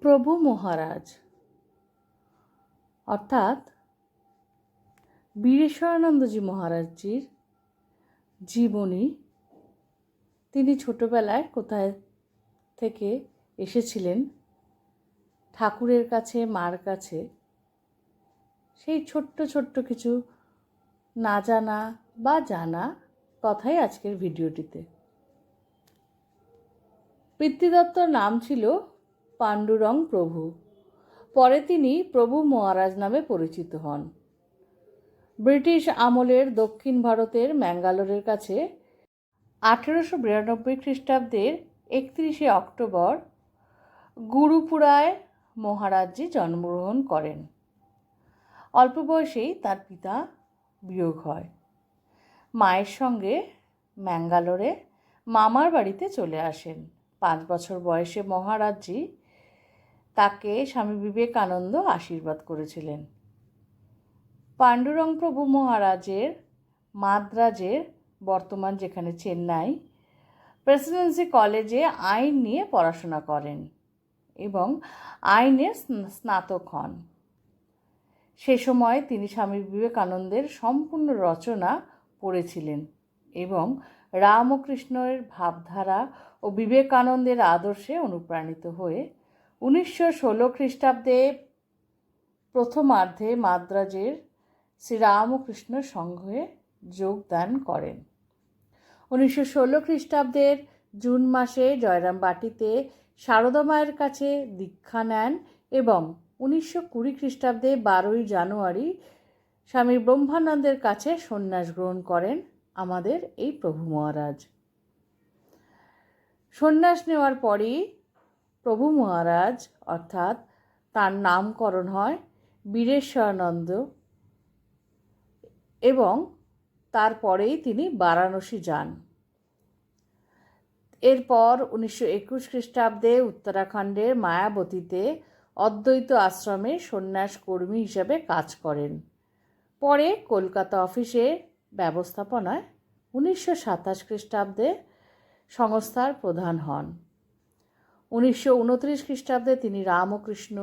প্রভু মহারাজ অর্থাৎ বীরেশ্বরানন্দজি মহারাজজির জীবনী। তিনি ছোটবেলায় কোথায় থেকে এসেছিলেন ঠাকুরের কাছে, মার কাছে, সেই ছোট্ট ছোট্ট কিছু না জানা বা জানা কথাই আজকের ভিডিওটিতে। পিতৃদত্তর নাম ছিল পাণ্ডুরং প্রভু। পরে তিনি প্রভু মহারাজ নামে পরিচিত হন। ব্রিটিশ আমলের দক্ষিণ ভারতের ম্যাঙ্গালোরের কাছে 1892 খ্রিস্টাব্দের 31শে অক্টোবর গুরুপুরায় মহারাজজি জন্মগ্রহণ করেন। অল্প বয়সেই তার পিতা বিয়োগ হয়। মায়ের সঙ্গে ম্যাঙ্গালোরে মামার বাড়িতে চলে আসেন। 5 বছর বয়সে মহারাজজি তাকে স্বামী বিবেকানন্দ আশীর্বাদ করেছিলেন। পাণ্ডুরং প্রভু মহারাজের মাদ্রাজের, বর্তমান যেখানে চেন্নাই, প্রেসিডেন্সি কলেজে আইন নিয়ে পড়াশোনা করেন এবং আইনের স্নাতক হন। সে সময় তিনি স্বামী বিবেকানন্দের সম্পূর্ণ রচনা পড়েছিলেন এবং রামকৃষ্ণের ভাবধারা ও বিবেকানন্দের আদর্শে অনুপ্রাণিত হয়ে 1916 খ্রিস্টাব্দে প্রথমার্ধে মাদ্রাজের শ্রীরামকৃষ্ণ সংঘে যোগদান করেন। 1916 খ্রিস্টাব্দের জুন মাসে জয়রামবাটিতে সারদা মায়ের কাছে দীক্ষা নেন এবং 1920 খ্রিস্টাব্দে 12ই জানুয়ারি স্বামী ব্রহ্মানন্দের কাছে সন্ন্যাস গ্রহণ করেন আমাদের এই প্রভু মহারাজ। সন্ন্যাস নেওয়ার পরই প্রভু মহারাজ অর্থাৎ তার নামকরণ হয় বীরেশ্বরানন্দ এবং তারপরেই তিনি বারাণসী যান। এরপর 1921 খ্রিস্টাব্দে উত্তরাখণ্ডের মায়াবতীতে অদ্বৈত আশ্রমে সন্ন্যাস কর্মী হিসেবে কাজ করেন। পরে কলকাতা অফিসে ব্যবস্থাপনায় 1927 খ্রিস্টাব্দে সংস্থার প্রধান হন। 1929 খ্রিস্টাব্দে তিনি রামকৃষ্ণ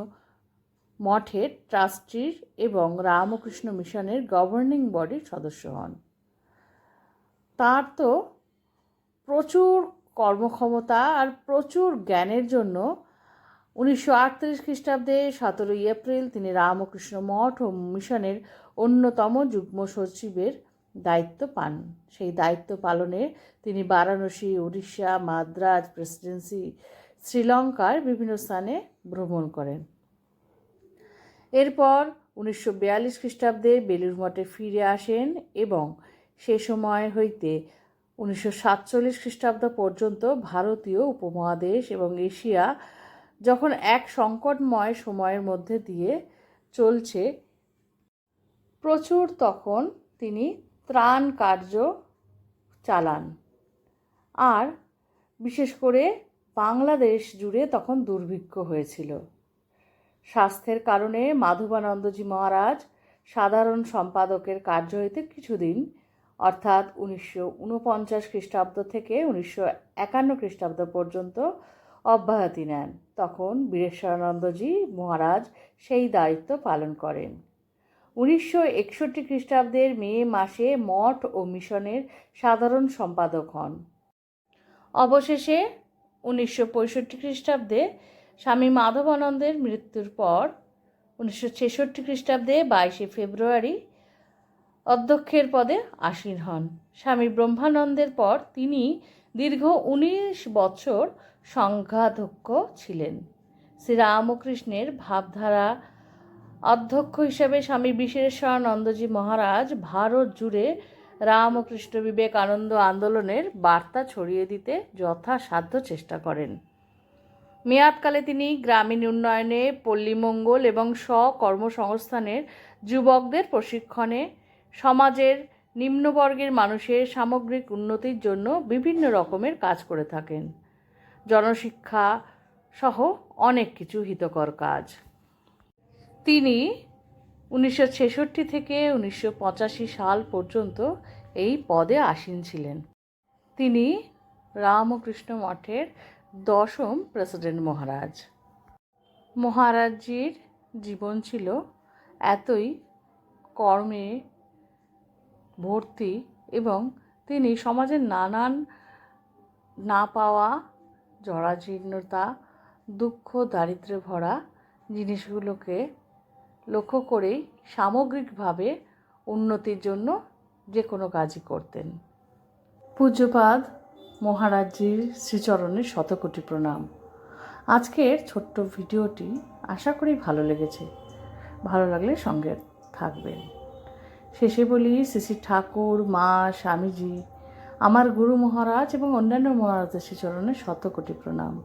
মঠের ট্রাস্টির এবং রামকৃষ্ণ মিশনের গভর্নিং বডির সদস্য হন। তার তো প্রচুর কর্মক্ষমতা আর প্রচুর জ্ঞানের জন্য 1938 খ্রিস্টাব্দে 17 এপ্রিল তিনি রামকৃষ্ণ মঠ ও মিশনের অন্যতম যুগ্ম সচিবের দায়িত্ব পান। সেই দায়িত্ব পালনে তিনি বারাণসী, উড়িষ্যা, মাদ্রাজ প্রেসিডেন্সি, শ্রীলঙ্কার বিভিন্ন স্থানে ভ্রমণ করেন। এরপর 1942 খ্রিস্টাব্দে বেলুড় মঠে ফিরে আসেন এবং সে সময় হইতে 1947 খ্রিস্টাব্দ পর্যন্ত ভারতীয় উপমহাদেশ এবং এশিয়া যখন এক সংকটময় সময়ের মধ্যে দিয়ে চলছে, প্রচুর তখন তিনি ত্রাণ কার্য চালান। আর বিশেষ করে বাংলাদেশ জুড়ে তখন দুর্ভিক্ষ হয়েছিল। স্বাস্থ্যের কারণে মাধবানন্দজি মহারাজ সাধারণ সম্পাদকের কার্য হইতে কিছুদিন অর্থাৎ 1949 খ্রিস্টাব্দ থেকে 1951 খ্রিস্টাব্দ পর্যন্ত অব্যাহতি নেন। তখন বীরেশ্বরানন্দজি মহারাজ সেই দায়িত্ব পালন করেন। 1961 খ্রিস্টাব্দের মে মাসে মঠ ও মিশনের সাধারণ সম্পাদক হন। অবশেষে 1965 খ্রিস্টাব্দে স্বামী মাধবানন্দের মৃত্যুর পর 1966 খ্রিস্টাব্দে 22শে ফেব্রুয়ারি অধ্যক্ষের পদে আসীন হন। স্বামী ব্রহ্মানন্দের পর তিনি দীর্ঘ 19 বছর সংঘাধ্যক্ষ ছিলেন। শ্রীরামকৃষ্ণের ভাবধারা অধ্যক্ষ হিসেবে স্বামী বীরেশ্বরানন্দজি মহারাজ ভারত জুড়ে রামকৃষ্ণ বিবেকানন্দ আন্দোলনের বার্তা ছড়িয়ে দিতে যথাসাধ্য চেষ্টা করেন। মেয়াদকালে তিনি গ্রামীণ উন্নয়নে, পল্লীমঙ্গল এবং স্বকর্মসংস্থানের যুবকদের প্রশিক্ষণে, সমাজের নিম্নবর্গের মানুষের সামগ্রিক উন্নতির জন্য বিভিন্ন রকমের কাজ করে থাকেন। জনশিক্ষা সহ অনেক কিছু হিতকর কাজ। তিনি 1966 থেকে 1985 সাল পর্যন্ত এই পদে আসীন ছিলেন। তিনি রামকৃষ্ণ মঠের 10ম প্রেসিডেন্ট মহারাজ। মহারাজজির জীবন ছিল এতই কর্মে ভর্তি এবং তিনি সমাজের নানান না পাওয়া, জরাজীর্ণতা, দুঃখ, দারিদ্র্যে ভরা জিনিসগুলোকে লক্ষ্য করেই সামগ্রিকভাবে উন্নতির জন্য যে কোনো কাজই করতেন। পূজ্যপাদ মহারাজজির শ্রীচরণে শতকোটি প্রণাম। আজকের ছোট্ট ভিডিওটি আশা করি ভালো লেগেছে। ভালো লাগলে সঙ্গে থাকবেন। শেষে বলি, শ্রী শ্রী ঠাকুর, মা, স্বামীজি, আমার গুরু মহারাজ এবং অন্যান্য মহারাজদের শ্রীচরণে শতকোটি প্রণাম।